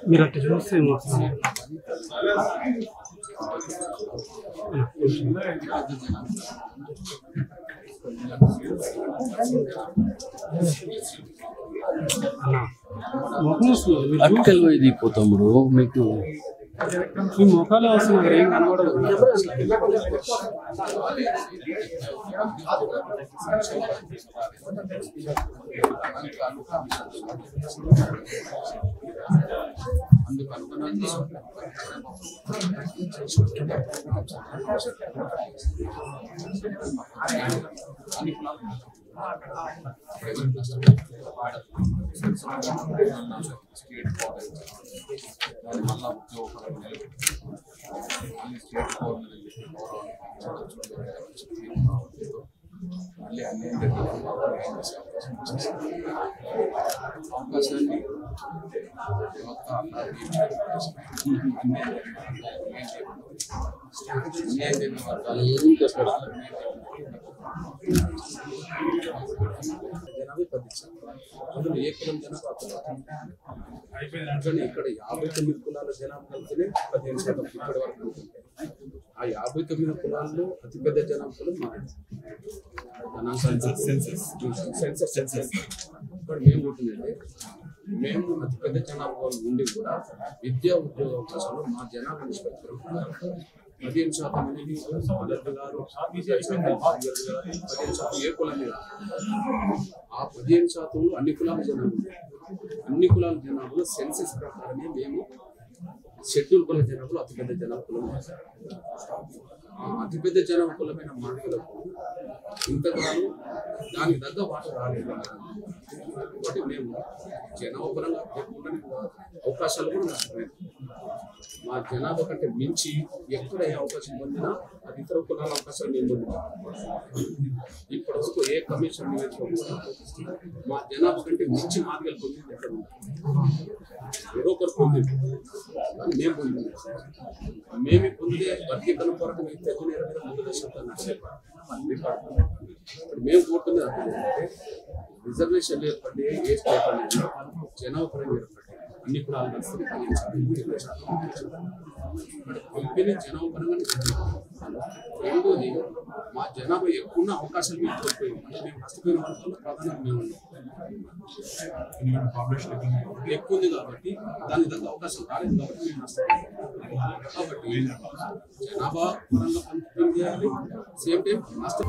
మీరు అట్లా చూస్తే అక్కలు పోయిపోతాం బ్రో మీకు ఈ ముఖాలు వస్తున్నారు ఏం కనబడదు. అందుకు అనుగుణంగా స్టేట్ మళ్ళా ఉద్యోగపరంగా స్టేట్ మళ్ళీ అన్ని అవకాశాన్ని అందులో ఏ కులం జనాభా అట్లనే ఇక్కడ 59 కులాల జనాభా కలిపితే 15% ఇప్పటి వరకు ఉంటుంది. ఆ 59 కులాల్లో అతిపెద్ద జనాభాలు ఇక్కడ మేము ఉంటుందంటే మేము అతిపెద్ద జనాభా నుండి కూడా విద్యా ఉద్యోగ అవకాశాలు మా జనాభా నిష్పత్తి 15% అనేది గారు 15% ఏ కులం మీద ఆ 15% అన్ని కులాల జనాభా అన్ని కులాల జనాభాలో సెన్సెస్ ప్రకారమే మేము షెడ్యూల్ కుల జనాభాలో అతిపెద్ద జనాభా కులం అతిపెద్ద జనాభా కులమైన మాటలకు ఇంతకాలం దానికి తగ్గ వాటర్ రాలేదు. కాబట్టి మేము జనాభా పరంగా అవకాశాలు కూడా నష్టపోయాం. మా జనాభా కంటే మించి ఎక్కడ ఏ అవకాశం పొందినా అది ఇతర కులాల అవకాశాలు మేము పొందినాం. ఇప్పటివరకు ఏ కమిషన్ మా జనాభా కంటే మించి మార్గాలు పొందింది ఎక్కడ ఎవరో ఒకరు పొందింది కానీ మేము పొందింది. మేము పొందే వర్గీకరణ కొరకు మేము తెగ నేరమైన ముందు దశలో మేము కోరుతున్నది అంటే రిజర్వేషన్ ఏర్పడి ఏ స్టేట్ అనేది జనాభా పరంగా ఏర్పడి అన్ని కులాలు కలిసి పంపిణీ జనాభా పరంగా. రెండోది మా జనాభా ఎక్కువ అవకాశాలు మేము కోల్పోయింది. అంటే మేము నష్టపోయిన వర్గాల్లో ప్రధానంగా మేము ఎక్కువ ఉంది కాబట్టి దానికి తగ్గ అవకాశం రాలేదు కాబట్టి మేము నష్టపోయాం. కాబట్టి జనాభా పరంగా పంపిణీ చేయాలి, సేమ్ టైం నష్టం